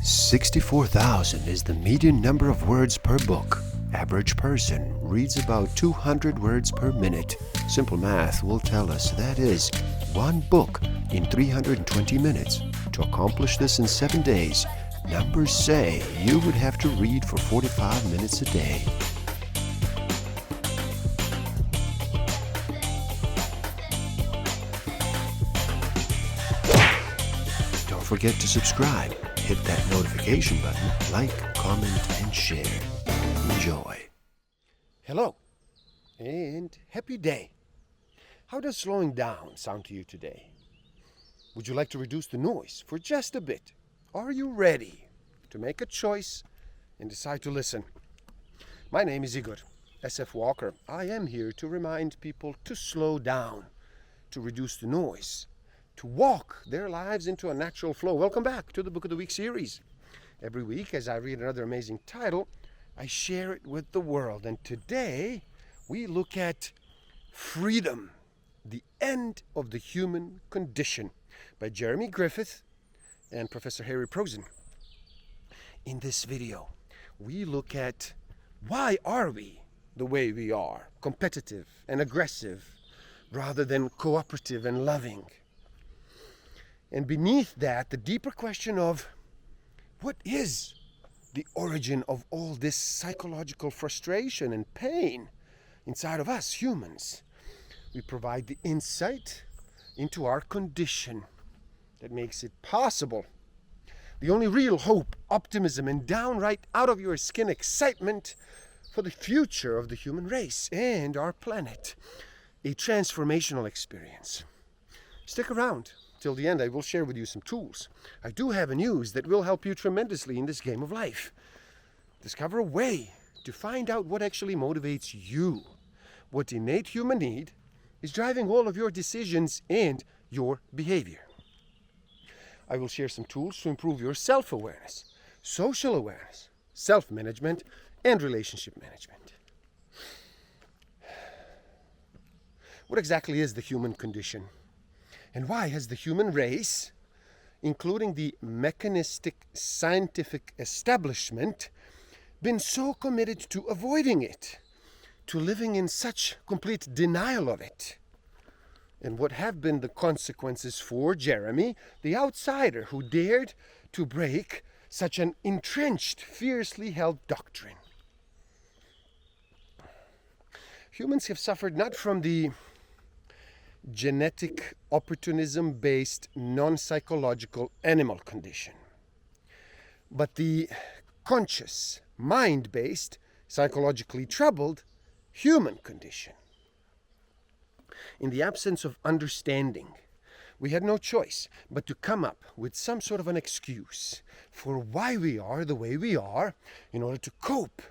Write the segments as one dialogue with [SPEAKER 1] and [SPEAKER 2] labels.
[SPEAKER 1] 64,000 is the median number of words per book. Average person reads about 200 words per minute. Simple math will tell us that is one book in 320 minutes. To accomplish this in 7 days, numbers say you would have to read for 45 minutes a day. Don't forget to subscribe. Hit that notification button, like, comment, and share. Enjoy. Hello, and happy day. How does slowing down sound to you today? Would you like to reduce the noise for just a bit? Are you ready to make a choice and decide to listen? My name is Igor SF Walker. I am here to remind people to slow down, to reduce the noise, to walk their lives into a natural flow. Welcome back to the Book of the Week series. Every week, as I read another amazing title, I share it with the world. And today, we look at Freedom, the End of the Human Condition by Jeremy Griffith and Professor Harry Prosen. In this video, we look at why are we the way we are, competitive and aggressive, rather than cooperative and loving. And beneath that, the deeper question of what is the origin of all this psychological frustration and pain inside of us humans. We provide the insight into our condition that makes it possible. The only real hope, optimism, and downright out of your skin excitement for the future of the human race and our planet. A transformational experience. Stick around. Till the end, I will share with you some tools. I do have a news that will help you tremendously in this game of life. Discover a way to find out what actually motivates you. What innate human need is driving all of your decisions and your behavior. I will share some tools to improve your self-awareness, social awareness, self-management, and relationship management. What exactly is the human condition? And why has the human race, including the mechanistic scientific establishment, been so committed to avoiding it, to living in such complete denial of it? And what have been the consequences for Jeremy, the outsider who dared to break such an entrenched, fiercely held doctrine? Humans have suffered not from the genetic opportunism-based non-psychological animal condition, but the conscious, mind-based, psychologically troubled human condition. In the absence of understanding, we had no choice but to come up with some sort of an excuse for why we are the way we are in order to cope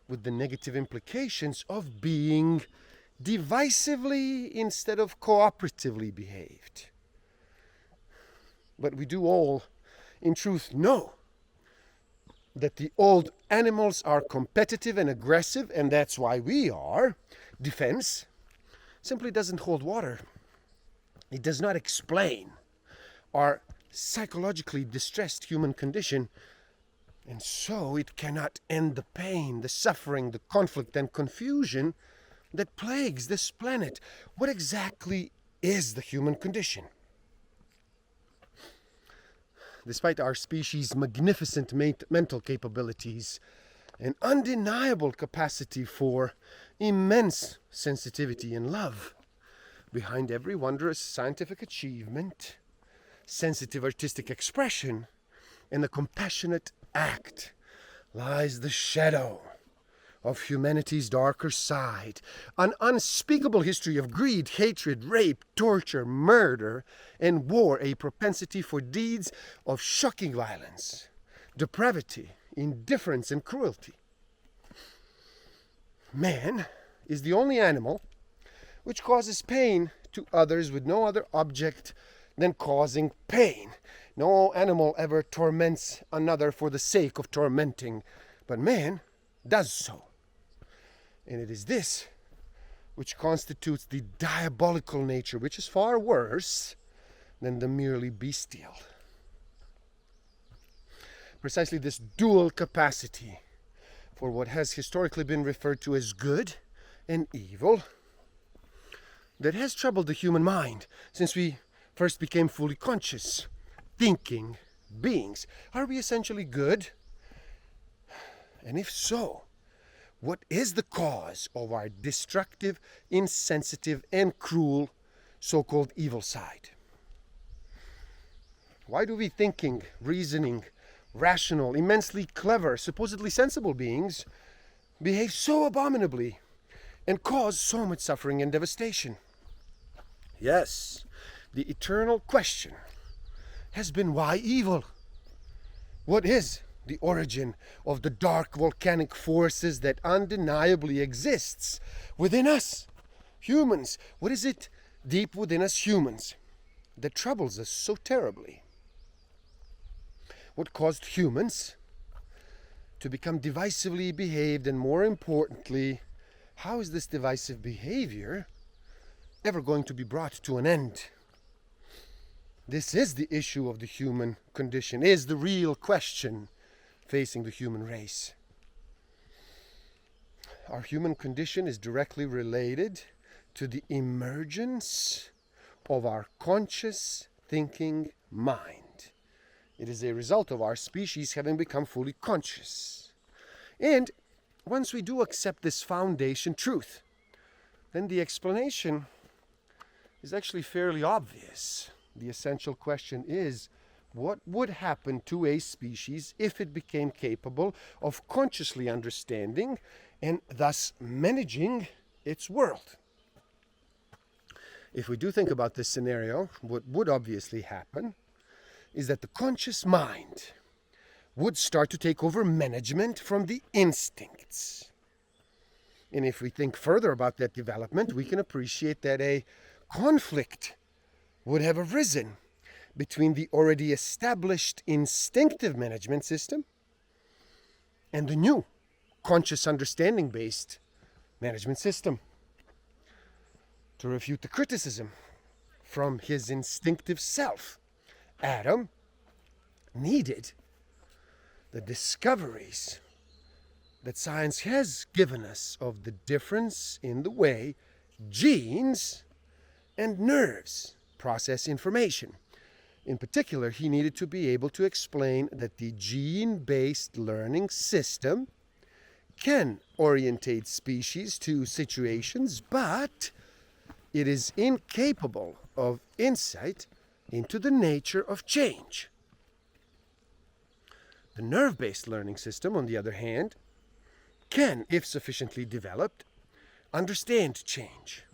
[SPEAKER 1] with the negative implications of being divisively instead of cooperatively behaved. But we do all, in truth, know that the old animals are competitive and aggressive, and that's why we are. Defense simply doesn't hold water. It does not explain our psychologically distressed human condition, and so it cannot end the pain, the suffering, the conflict, and confusion that plagues this planet. What exactly is the human condition? Despite our species' magnificent mental capabilities and undeniable capacity for immense sensitivity and love, behind every wondrous scientific achievement, sensitive artistic expression, and a compassionate act lies the shadow of humanity's darker side, an unspeakable history of greed, hatred, rape, torture, murder, and war, a propensity for deeds of shocking violence, depravity, indifference, and cruelty. Man is the only animal which causes pain to others with no other object than causing pain. No animal ever torments another for the sake of tormenting, but man does so. And it is this which constitutes the diabolical nature, which is far worse than the merely bestial. precisely this dual capacity for what has historically been referred to as good and evil that has troubled the human mind since we first became fully conscious, thinking beings. Are we essentially good? And if so, what is the cause of our destructive, insensitive, and cruel so-called evil side? Why do we thinking, reasoning, rational, immensely clever, supposedly sensible beings behave so abominably and cause so much suffering and devastation? Yes, the eternal question has been, why evil? What is the origin of the dark volcanic forces that undeniably exists within us, humans? What is it deep within us humans that troubles us so terribly? What caused humans to become divisively behaved, and more importantly, how is this divisive behavior ever going to be brought to an end? This is the issue of the human condition, is the real question facing the human race. Our human condition is directly related to the emergence of our conscious thinking mind. It is a result of our species having become fully conscious. And once we do accept this foundation truth, then the explanation is actually fairly obvious. The essential question is, what would happen to a species if it became capable of consciously understanding and thus managing its world? If we do think about this scenario, what would obviously happen is that the conscious mind would start to take over management from the instincts. And if we think further about that development, we can appreciate that a conflict would have arisen between the already established instinctive management system and the new conscious understanding-based management system. To refute the criticism from his instinctive self, Adam needed the discoveries that science has given us of the difference in the way genes and nerves process information. In particular, he needed to be able to explain that the gene-based learning system can orientate species to situations, but it is incapable of insight into the nature of change. The nerve-based learning system, on the other hand, can, if sufficiently developed, understand change.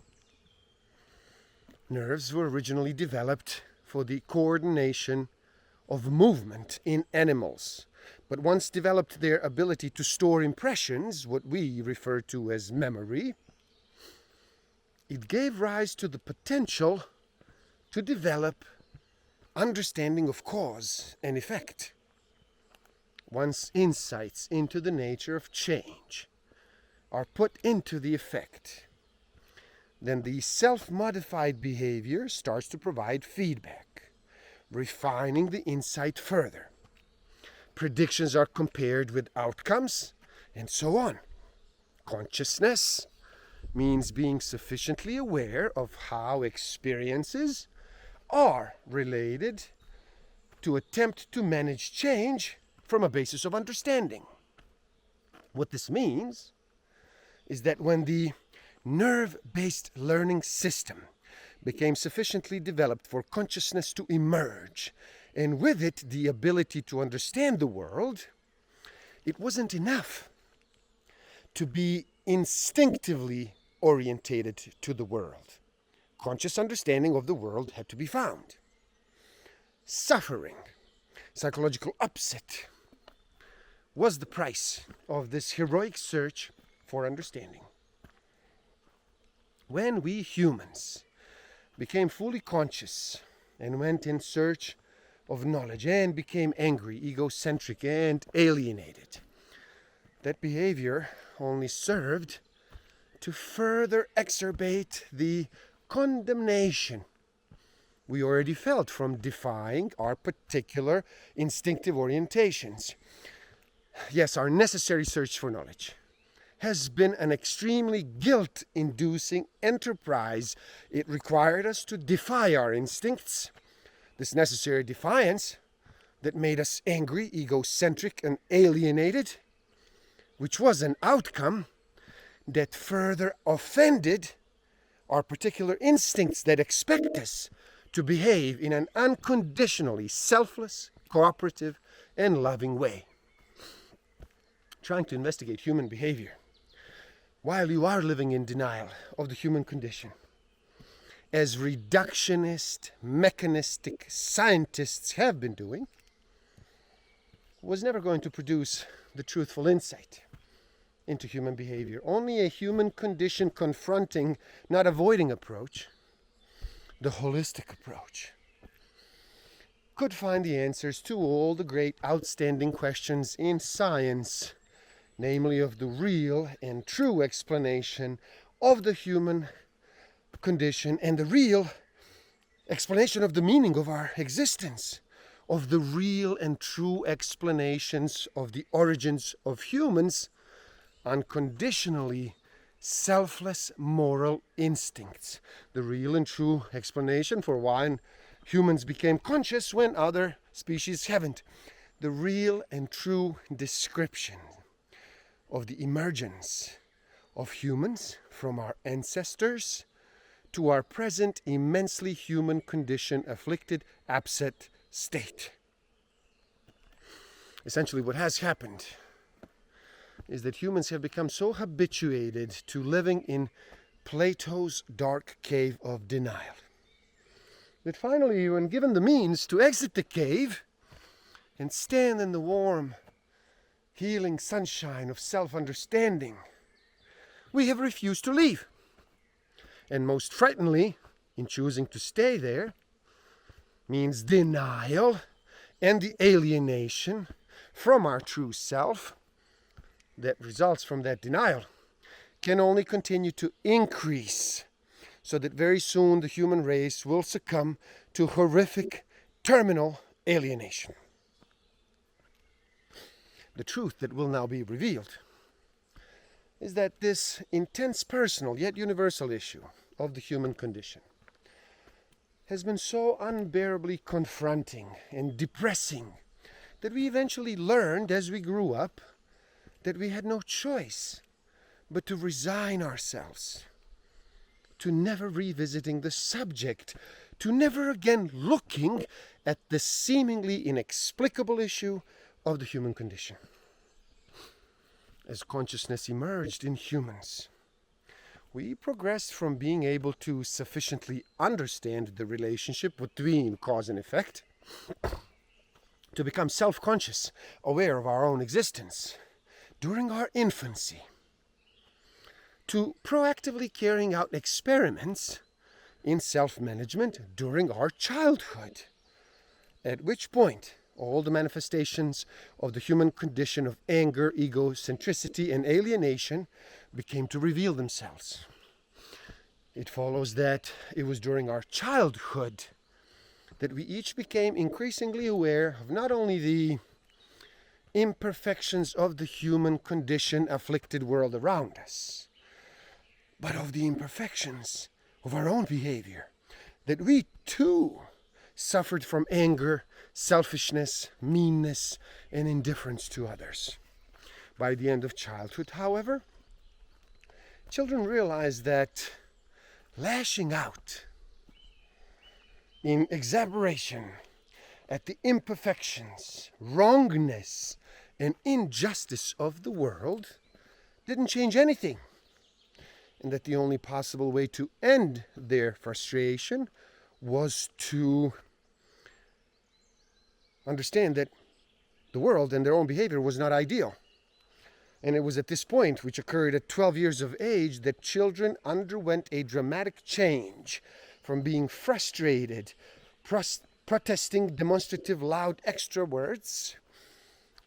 [SPEAKER 1] Nerves were originally developed for the coordination of movement in animals, but once developed their ability to store impressions, what we refer to as memory, it gave rise to the potential to develop understanding of cause and effect. Once insights into the nature of change are put into the effect, then the self-modified behavior starts to provide feedback, refining the insight further. Predictions are compared with outcomes, and so on. Consciousness means being sufficiently aware of how experiences are related to attempt to manage change from a basis of understanding. What this means is that when the nerve-based learning system became sufficiently developed for consciousness to emerge, and with it the ability to understand the world, it wasn't enough to be instinctively orientated to the world. Conscious understanding of the world had to be found. Suffering, psychological upset, was the price of this heroic search for understanding. When we humans became fully conscious and went in search of knowledge and became angry, egocentric, and alienated, that behavior only served to further exacerbate the condemnation we already felt from defying our particular instinctive orientations. Yes, our necessary search for knowledge has been an extremely guilt-inducing enterprise. It required us to defy our instincts. This necessary defiance that made us angry, egocentric, and alienated, which was an outcome that further offended our particular instincts that expect us to behave in an unconditionally selfless, cooperative, and loving way. Trying to investigate human behavior while you are living in denial of the human condition, as reductionist, mechanistic scientists have been doing, was never going to produce the truthful insight into human behavior. Only a human condition confronting, not avoiding approach, the holistic approach, could find the answers to all the great outstanding questions in science, namely of the real and true explanation of the human condition and the real explanation of the meaning of our existence, of the real and true explanations of the origins of humans' unconditionally selfless moral instincts, the real and true explanation for why humans became conscious when other species haven't, the real and true description of the emergence of humans from our ancestors to our present immensely human condition afflicted, upset state. Essentially, what has happened is that humans have become so habituated to living in Plato's dark cave of denial that finally, when given the means to exit the cave and stand in the warm, healing sunshine of self-understanding, we have refused to leave. And most frighteningly, in choosing to stay there, means denial and the alienation from our true self that results from that denial can only continue to increase, so that very soon the human race will succumb to horrific terminal alienation. The truth that will now be revealed is that this intense personal yet universal issue of the human condition has been so unbearably confronting and depressing that we eventually learned as we grew up that we had no choice but to resign ourselves to never revisiting the subject, to never again looking at the seemingly inexplicable issue of the human condition. As consciousness emerged in humans, we progressed from being able to sufficiently understand the relationship between cause and effect to become self-conscious, aware of our own existence during our infancy, to proactively carrying out experiments in self-management during our childhood, at which point all the manifestations of the human condition of anger, egocentricity, and alienation became to reveal themselves. It follows that it was during our childhood that we each became increasingly aware of not only the imperfections of the human condition afflicted world around us, but of the imperfections of our own behavior, that we too suffered from anger, selfishness, meanness, and indifference to others. By the end of childhood, however, children realize that lashing out in exasperation at the imperfections, wrongness, and injustice of the world didn't change anything, and that the only possible way to end their frustration was to understand that the world and their own behavior was not ideal. And it was at this point, which occurred at 12 years of age, that children underwent a dramatic change from being frustrated, protesting, demonstrative, loud, extra words,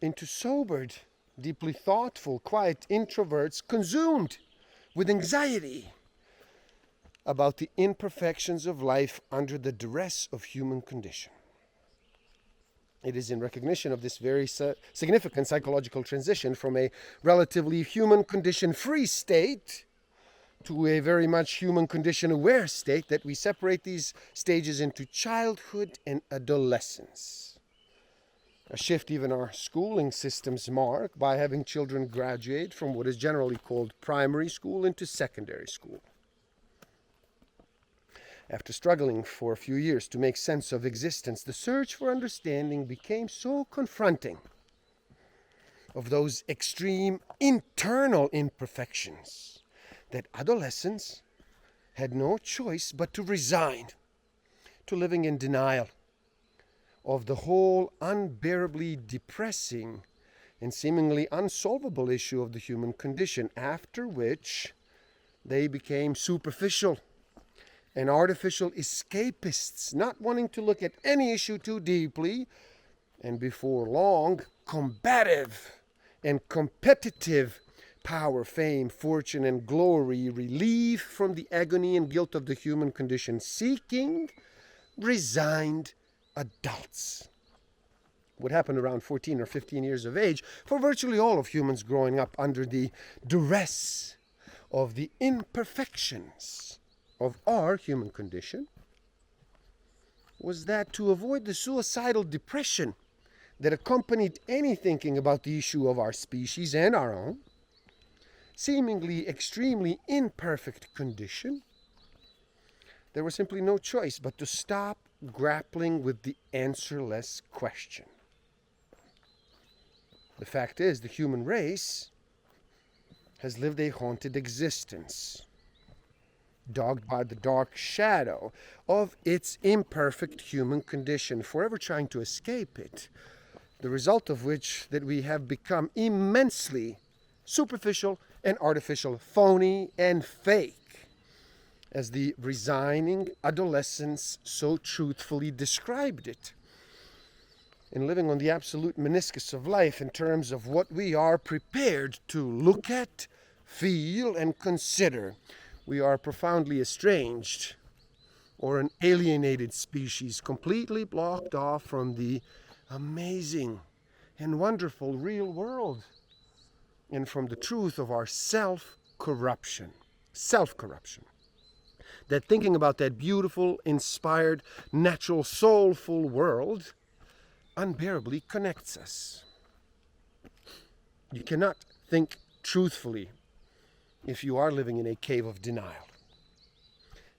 [SPEAKER 1] into sobered, deeply thoughtful, quiet introverts consumed with anxiety about the imperfections of life under the duress of human condition. It is in recognition of this very significant psychological transition from a relatively human condition-free state to a very much human condition-aware state that we separate these stages into childhood and adolescence. A shift even our schooling systems mark by having children graduate from what is generally called primary school into secondary school. After struggling for a few years to make sense of existence, the search for understanding became so confronting of those extreme internal imperfections that adolescents had no choice but to resign to living in denial of the whole unbearably depressing and seemingly unsolvable issue of the human condition, after which they became superficial and artificial escapists, not wanting to look at any issue too deeply, and before long, combative and competitive power, fame, fortune, and glory, relief from the agony and guilt of the human condition, seeking resigned adults. What happened around 14 or 15 years of age for virtually all of humans growing up under the duress of the imperfections of our human condition was that to avoid the suicidal depression that accompanied any thinking about the issue of our species and our own seemingly extremely imperfect condition, there was simply no choice but to stop grappling with the answerless question. The fact is, the human race has lived a haunted existence, dogged by the dark shadow of its imperfect human condition, forever trying to escape it, the result of which that we have become immensely superficial and artificial, phony and fake, as the resigning adolescents so truthfully described it. In living on the absolute meniscus of life in terms of what we are prepared to look at, feel, and consider, we are profoundly estranged or an alienated species, completely blocked off from the amazing and wonderful real world and from the truth of our self-corruption. That thinking about that beautiful, inspired, natural, soulful world unbearably connects us. You cannot think truthfully if you are living in a cave of denial.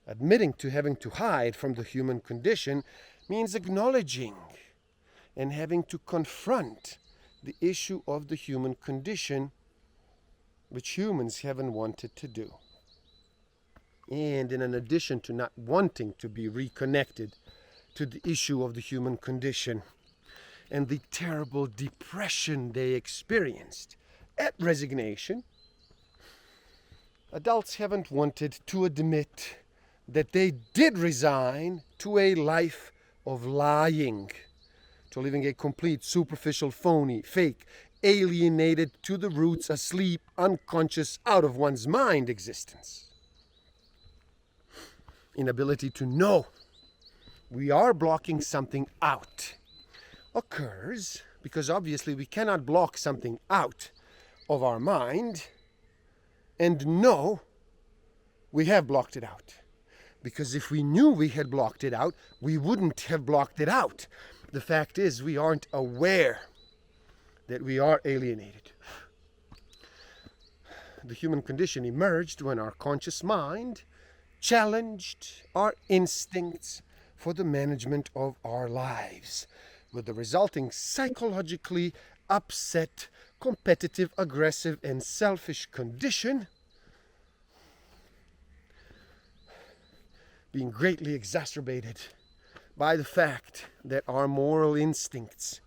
[SPEAKER 1] Admitting to having to hide from the human condition means acknowledging and having to confront the issue of the human condition, which humans haven't wanted to do. And in addition to not wanting to be reconnected to the issue of the human condition and the terrible depression they experienced at resignation, adults haven't wanted to admit that they did resign to a life of lying, to living a complete, superficial, phony, fake, alienated to the roots, asleep, unconscious, out of one's mind existence. Inability to know we are blocking something out occurs because obviously we cannot block something out of our mind and know we have blocked it out. Because if we knew we had blocked it out, we wouldn't have blocked it out. The fact is, we aren't aware that we are alienated. The human condition emerged when our conscious mind challenged our instincts for the management of our lives, with the resulting psychologically upset, competitive, aggressive, and selfish condition being greatly exacerbated by the fact that our moral instincts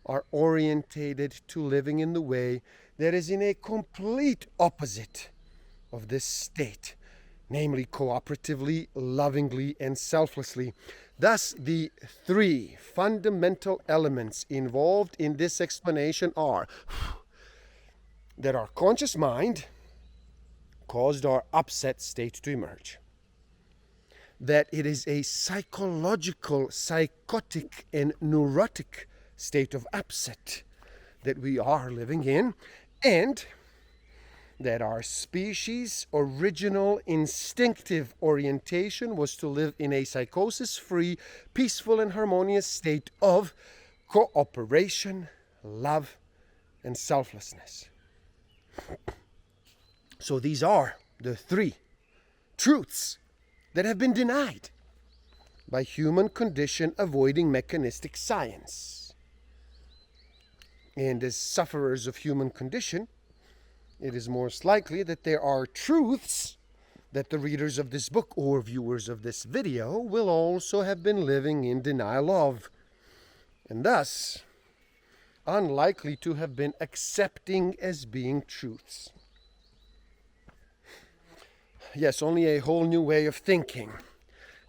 [SPEAKER 1] are orientated to living in the way that is in a complete opposite of this state, namely cooperatively, lovingly, and selflessly. Thus, the three fundamental elements involved in this explanation are that our conscious mind caused our upset state to emerge, that it is a psychological, psychotic, and neurotic state of upset that we are living in, and that our species' original instinctive orientation was to live in a psychosis-free, peaceful, and harmonious state of cooperation, love, and selflessness. So these are the three truths that have been denied by human condition avoiding mechanistic science. And as sufferers of human condition, it is most likely that there are truths that the readers of this book or viewers of this video will also have been living in denial of, and thus unlikely to have been accepting as being truths. Yes, only a whole new way of thinking,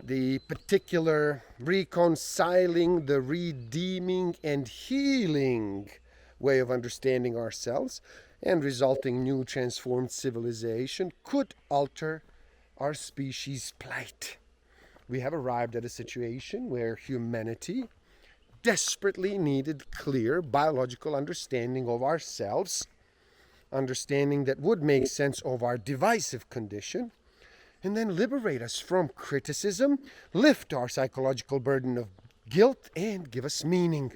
[SPEAKER 1] the particular reconciling, the redeeming and healing way of understanding ourselves and resulting new transformed civilization could alter our species' plight. We have arrived at a situation where humanity desperately needed clear biological understanding of ourselves, understanding that would make sense of our divisive condition, and then liberate us from criticism, lift our psychological burden of guilt, and give us meaning.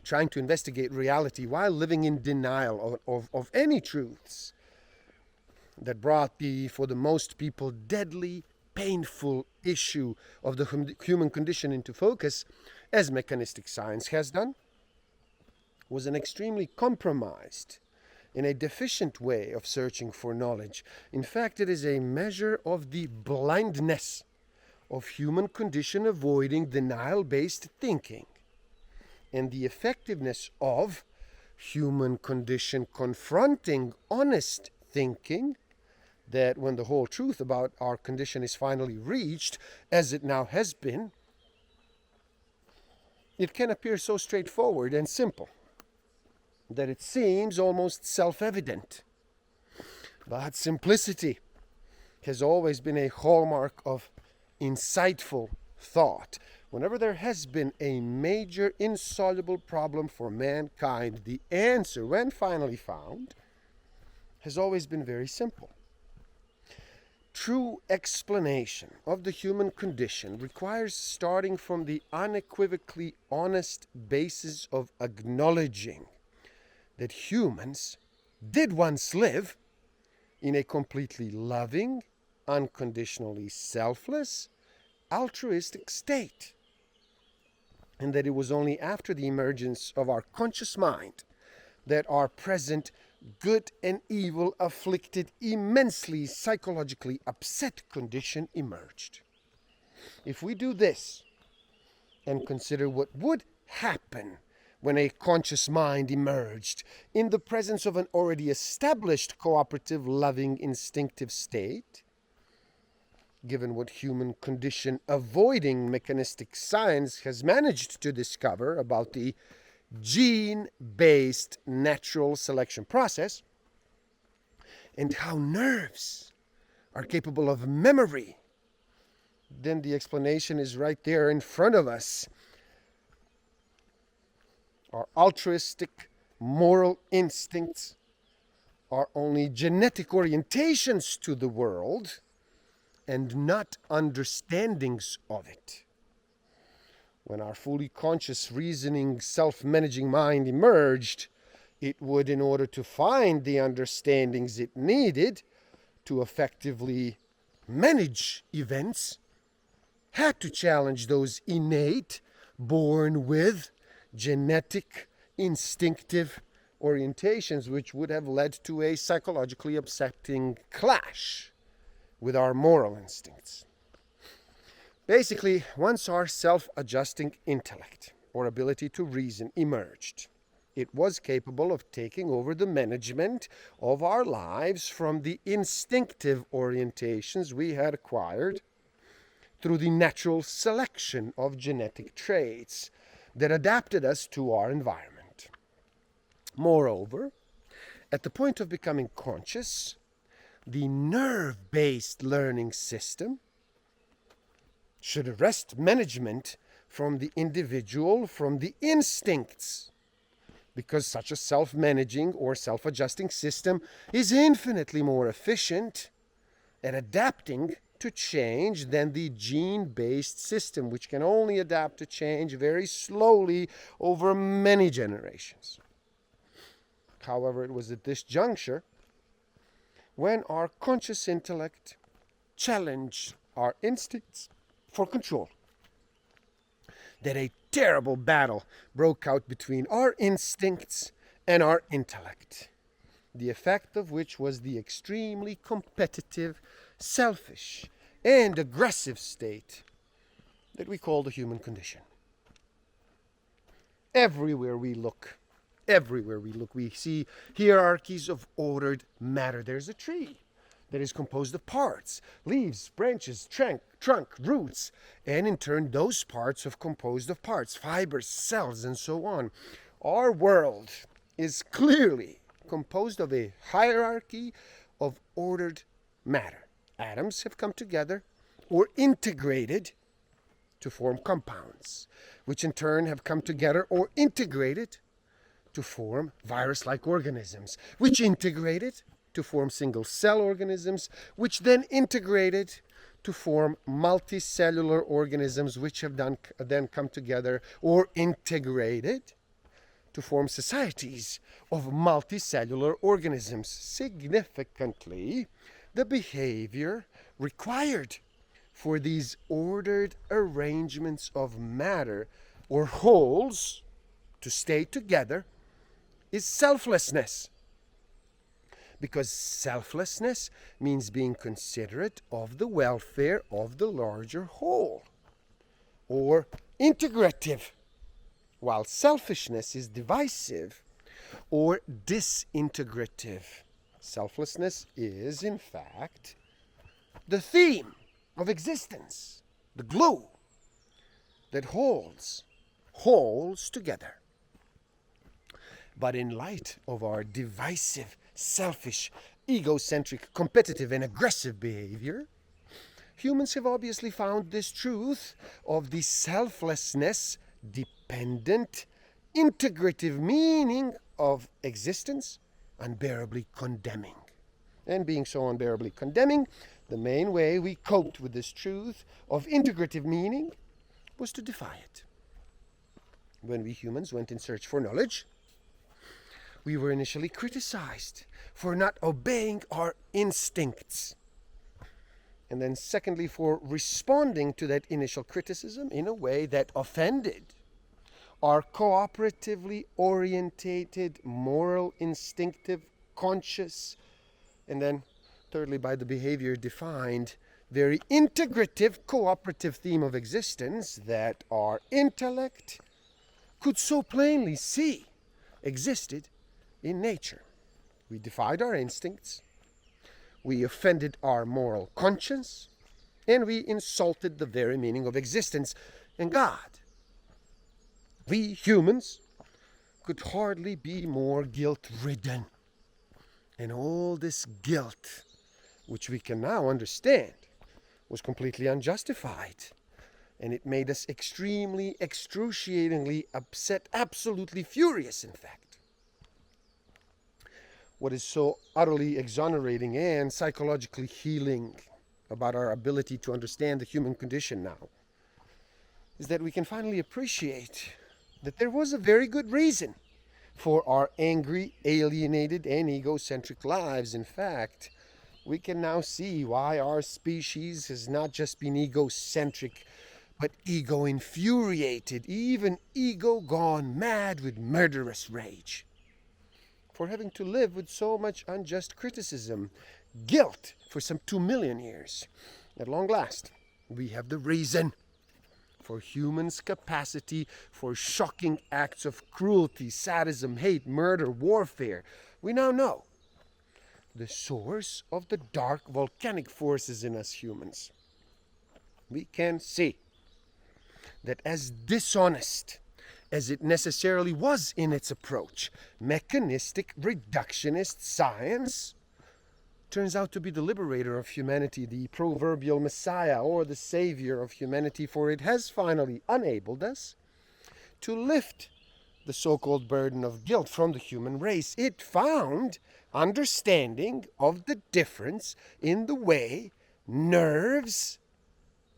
[SPEAKER 1] Trying to investigate reality while living in denial of any truths that brought the, for the most people, deadly, painful issue of the human condition into focus, as mechanistic science has done, was an extremely compromised and a deficient way of searching for knowledge. In fact, it is a measure of the blindness of human condition avoiding denial-based thinking, and the effectiveness of human condition confronting honest thinking, that when the whole truth about our condition is finally reached, as it now has been, it can appear so straightforward and simple that it seems almost self-evident. But simplicity has always been a hallmark of insightful thought. Whenever there has been a major insoluble problem for mankind, the answer, when finally found, has always been very simple. True explanation of the human condition requires starting from the unequivocally honest basis of acknowledging that humans did once live in a completely loving, unconditionally selfless, altruistic state, and that it was only after the emergence of our conscious mind that our present good and evil afflicted, immensely psychologically upset condition emerged. If we do this and consider what would happen when a conscious mind emerged in the presence of an already established cooperative, loving, instinctive state, given what human condition avoiding mechanistic science has managed to discover about the gene-based natural selection process, and how nerves are capable of memory, then the explanation is right there in front of us. Our altruistic moral instincts are only genetic orientations to the world and not understandings of it. When our fully conscious, reasoning, self-managing mind emerged, it would, in order to find the understandings it needed to effectively manage events, had to challenge those innate, born with, genetic, instinctive orientations, which would have led to a psychologically upsetting clash with our moral instincts. Basically, once our self-adjusting intellect, or ability to reason, emerged, it was capable of taking over the management of our lives from the instinctive orientations we had acquired through the natural selection of genetic traits that adapted us to our environment. Moreover, at the point of becoming conscious, the nerve-based learning system should arrest management from the individual, from the instincts, because such a self-managing or self-adjusting system is infinitely more efficient at adapting to change than the gene-based system, which can only adapt to change very slowly over many generations. However, it was at this juncture, when our conscious intellect challenged our instincts for control, that a terrible battle broke out between our instincts and our intellect, the effect of which was the extremely competitive, selfish, and aggressive state that we call the human condition. Everywhere we look, we see hierarchies of ordered matter. There's a tree that is composed of parts, leaves, branches, trunk, roots, and in turn those parts are composed of parts, fibers, cells, and so on. Our world is clearly composed of a hierarchy of ordered matter. Atoms have come together or integrated to form compounds, which in turn have come together or integrated to form virus-like organisms, which integrated to form single-cell organisms, which then integrated to form multicellular organisms, which have then come together or integrated to form societies of multicellular organisms. Significantly, the behavior required for these ordered arrangements of matter or wholes to stay together is selflessness. Because selflessness means being considerate of the welfare of the larger whole, or integrative, while selfishness is divisive or disintegrative. Selflessness is, in fact, the theme of existence, the glue that holds wholes together. But in light of our divisive, selfish, egocentric, competitive, and aggressive behavior, humans have obviously found this truth of the selflessness, dependent, integrative meaning of existence unbearably condemning. And being so unbearably condemning, the main way we coped with this truth of integrative meaning was to defy it. When we humans went in search for knowledge, we were initially criticized for not obeying our instincts. And then secondly, for responding to that initial criticism in a way that offended our cooperatively orientated, moral, instinctive, conscious, and then thirdly, by the behavior defined, very integrative, cooperative theme of existence that our intellect could so plainly see existed in nature. We defied our instincts, we offended our moral conscience, and we insulted the very meaning of existence and God. We humans could hardly be more guilt-ridden. And all this guilt, which we can now understand, was completely unjustified. And it made us extremely, excruciatingly upset, absolutely furious, in fact. What is so utterly exonerating and psychologically healing about our ability to understand the human condition now is that we can finally appreciate that there was a very good reason for our angry, alienated, and egocentric lives. In fact, we can now see why our species has not just been egocentric, but ego-infuriated, even ego gone mad with murderous rage. For having to live with so much unjust criticism, guilt for some 2 million years. At long last, we have the reason for humans' capacity for shocking acts of cruelty, sadism, hate, murder, warfare. We now know the source of the dark volcanic forces in us humans. We can see that as dishonest as it necessarily was in its approach, mechanistic reductionist science turns out to be the liberator of humanity, the proverbial Messiah or the Savior of humanity, for it has finally enabled us to lift the so-called burden of guilt from the human race. It found understanding of the difference in the way nerves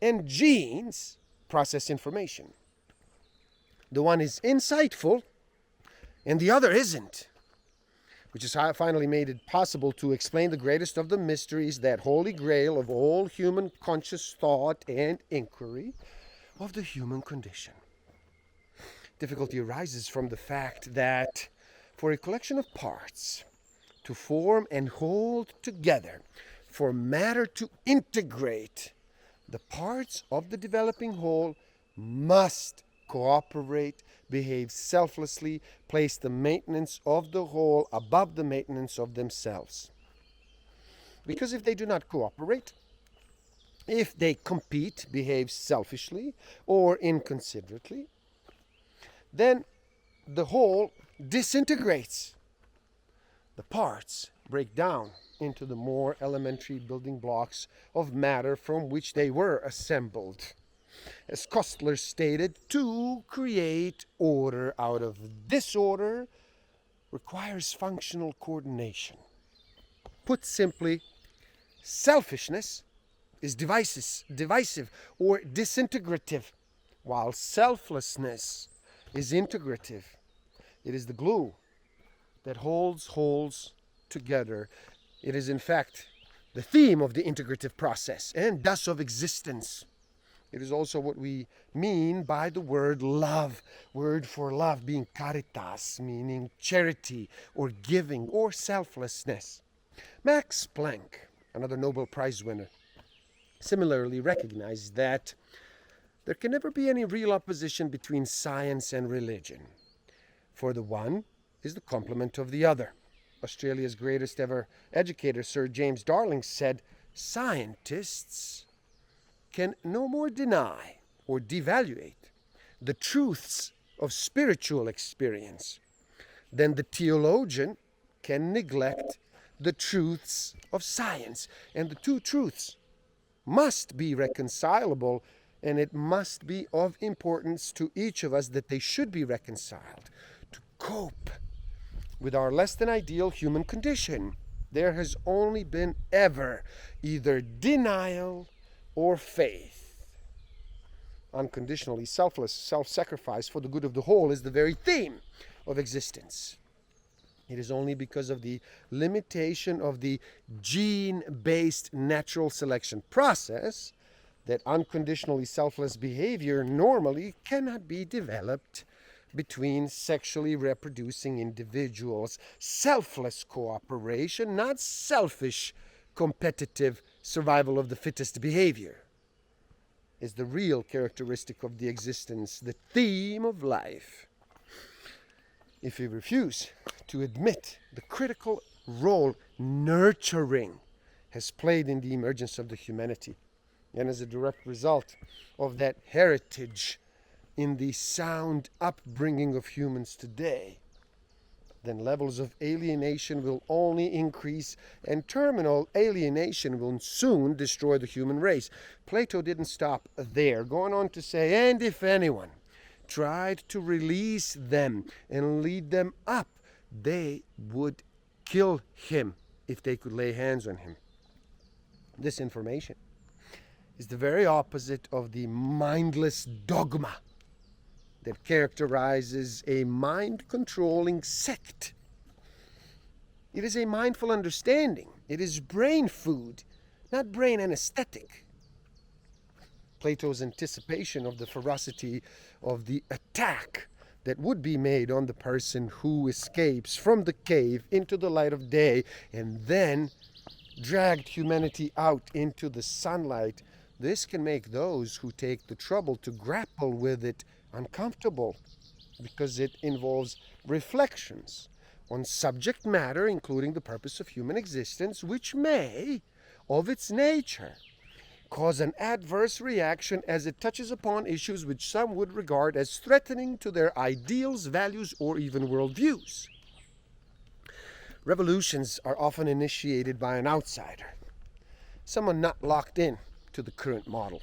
[SPEAKER 1] and genes process information. The one is insightful and the other isn't, which has finally made it possible to explain the greatest of the mysteries, that holy grail of all human conscious thought and inquiry of the human condition. Difficulty arises from the fact that for a collection of parts to form and hold together, for matter to integrate, the parts of the developing whole must cooperate, behave selflessly, place the maintenance of the whole above the maintenance of themselves. Because if they do not cooperate, if they compete, behave selfishly or inconsiderately, then the whole disintegrates. The parts break down into the more elementary building blocks of matter from which they were assembled. As Kostler stated, to create order out of disorder requires functional coordination. Put simply, selfishness is divisive or disintegrative, while selflessness is integrative. It is the glue that holds wholes together. It is, in fact, the theme of the integrative process and thus of existence. It is also what we mean by the word love, word for love being caritas, meaning charity or giving or selflessness. Max Planck, another Nobel Prize winner, similarly recognized that there can never be any real opposition between science and religion, for the one is the complement of the other. Australia's greatest ever educator, Sir James Darling, said, "Scientists can no more deny or devaluate the truths of spiritual experience than the theologian can neglect the truths of science." And the two truths must be reconcilable, and it must be of importance to each of us that they should be reconciled to cope with our less than ideal human condition. There has only been ever either denial or faith. Unconditionally selfless self-sacrifice for the good of the whole is the very theme of existence. It is only because of the limitation of the gene-based natural selection process that unconditionally selfless behavior normally cannot be developed between sexually reproducing individuals. Selfless cooperation, not selfish, competitive survival of the fittest behavior, is the real characteristic of the existence, the theme of life. If we refuse to admit the critical role nurturing has played in the emergence of the humanity, and as a direct result of that heritage in the sound upbringing of humans today, then levels of alienation will only increase, and terminal alienation will soon destroy the human race. Plato didn't stop there, going on to say, and if anyone tried to release them and lead them up, they would kill him if they could lay hands on him. This information is the very opposite of the mindless dogma that characterizes a mind-controlling sect. It is a mindful understanding. It is brain food, not brain anesthetic. Plato's anticipation of the ferocity of the attack that would be made on the person who escapes from the cave into the light of day and then dragged humanity out into the sunlight, this can make those who take the trouble to grapple with it uncomfortable, because it involves reflections on subject matter, including the purpose of human existence, which may, of its nature, cause an adverse reaction as it touches upon issues which some would regard as threatening to their ideals, values, or even worldviews. Revolutions are often initiated by an outsider, someone not locked in to the current model,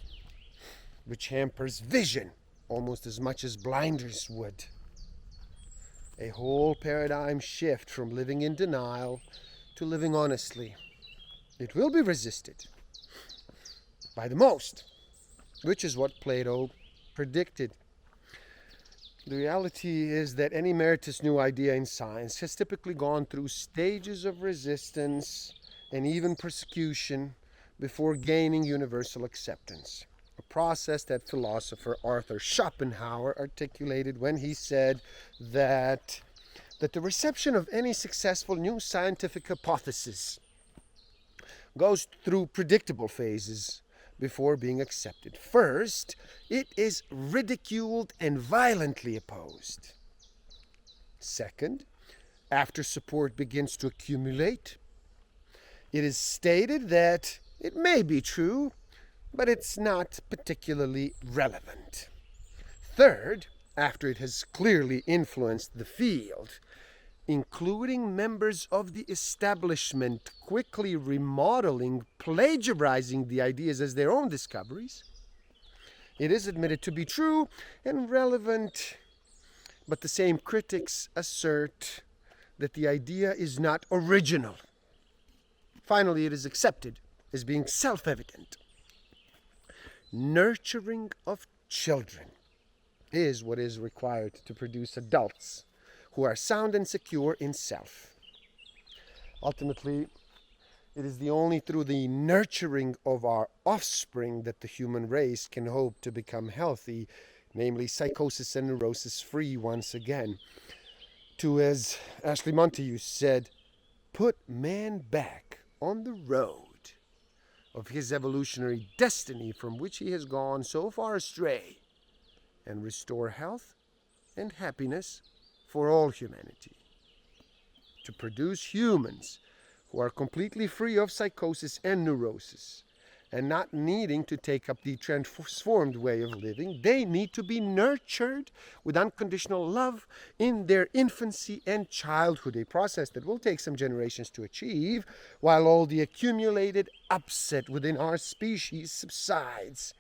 [SPEAKER 1] which hampers vision almost as much as blinders would. A whole paradigm shift from living in denial to living honestly. It will be resisted by the most, which is what Plato predicted. The reality is that any meritorious new idea in science has typically gone through stages of resistance and even persecution before gaining universal acceptance. A process that philosopher Arthur Schopenhauer articulated when he said that the reception of any successful new scientific hypothesis goes through predictable phases before being accepted. First, it is ridiculed and violently opposed. Second, after support begins to accumulate, it is stated that it may be true, but it's not particularly relevant. Third, after it has clearly influenced the field, including members of the establishment quickly remodeling, plagiarizing the ideas as their own discoveries, it is admitted to be true and relevant, but the same critics assert that the idea is not original. Finally, it is accepted as being self-evident. Nurturing of children is what is required to produce adults who are sound and secure in self. Ultimately, it is only through the nurturing of our offspring that the human race can hope to become healthy, namely psychosis and neurosis free once again. To, as Ashley Montagu said, put man back on the road of his evolutionary destiny from which he has gone so far astray, and restore health and happiness for all humanity. To produce humans who are completely free of psychosis and neurosis, and not needing to take up the transformed way of living, they need to be nurtured with unconditional love in their infancy and childhood, a process that will take some generations to achieve, while all the accumulated upset within our species subsides.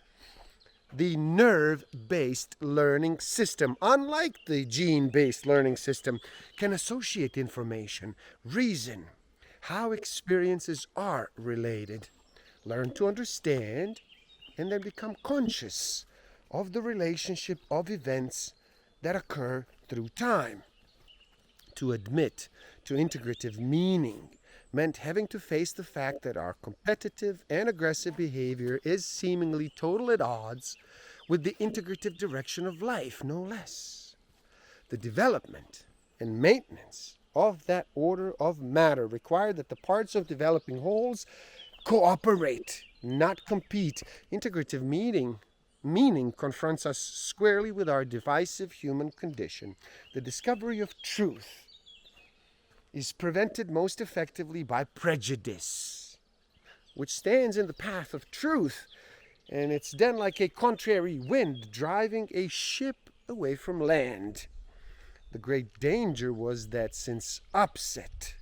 [SPEAKER 1] The nerve-based learning system, unlike the gene-based learning system, can associate information, reason how experiences are related, learn to understand, and then become conscious of the relationship of events that occur through time. To admit to integrative meaning meant having to face the fact that our competitive and aggressive behavior is seemingly total at odds with the integrative direction of life, no less. The development and maintenance of that order of matter required that the parts of developing wholes cooperate, not compete. Integrative meaning confronts us squarely with our divisive human condition. The discovery of truth is prevented most effectively by prejudice, which stands in the path of truth, and it's then like a contrary wind driving a ship away from land. The great danger was that since upset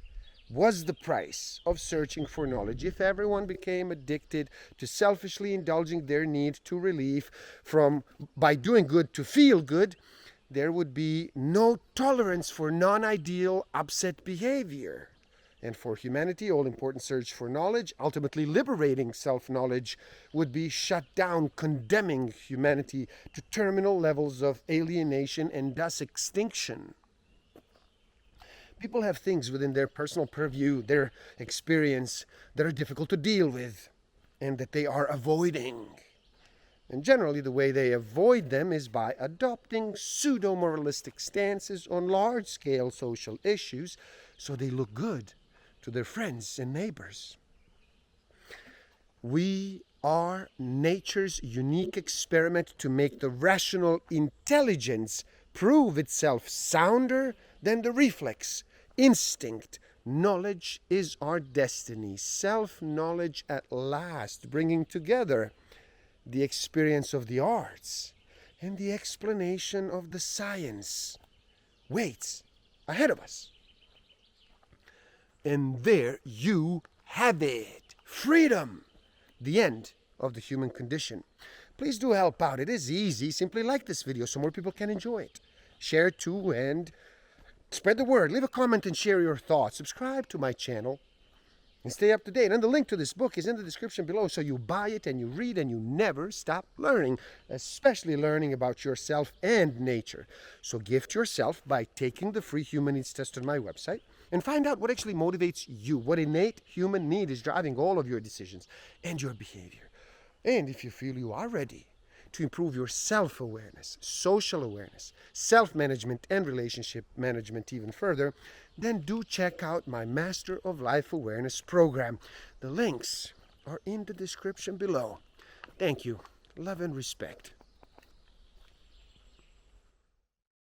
[SPEAKER 1] was the price of searching for knowledge, if everyone became addicted to selfishly indulging their need to relief from by doing good to feel good, there would be no tolerance for non-ideal upset behavior. And for humanity, all-important search for knowledge, ultimately liberating self-knowledge, would be shut down, condemning humanity to terminal levels of alienation and thus extinction. People have things within their personal purview, their experience, that are difficult to deal with and that they are avoiding. And generally the way they avoid them is by adopting pseudo-moralistic stances on large-scale social issues so they look good to their friends and neighbors. We are nature's unique experiment to make the rational intelligence prove itself sounder than the reflex, instinct. Knowledge is our destiny, self-knowledge at last, bringing together the experience of the arts and the explanation of the science waits ahead of us. And there you have it. Freedom. The end of the human condition. Please do help out. It is easy. Simply like this video so more people can enjoy it. Share it too and spread the word. Leave a comment and share your thoughts. Subscribe to my channel and stay up to date. And the link to this book is in the description below, so you buy it and you read and you never stop learning, especially learning about yourself and nature. So gift yourself by taking the free human needs test on my website and find out what actually motivates you, what innate human need is driving all of your decisions and your behavior. And if you feel you are ready to improve your self-awareness, social awareness, self-management, and relationship management even further, then do check out my Master of Life Awareness program. The links are in the description below. Thank you. Love and respect.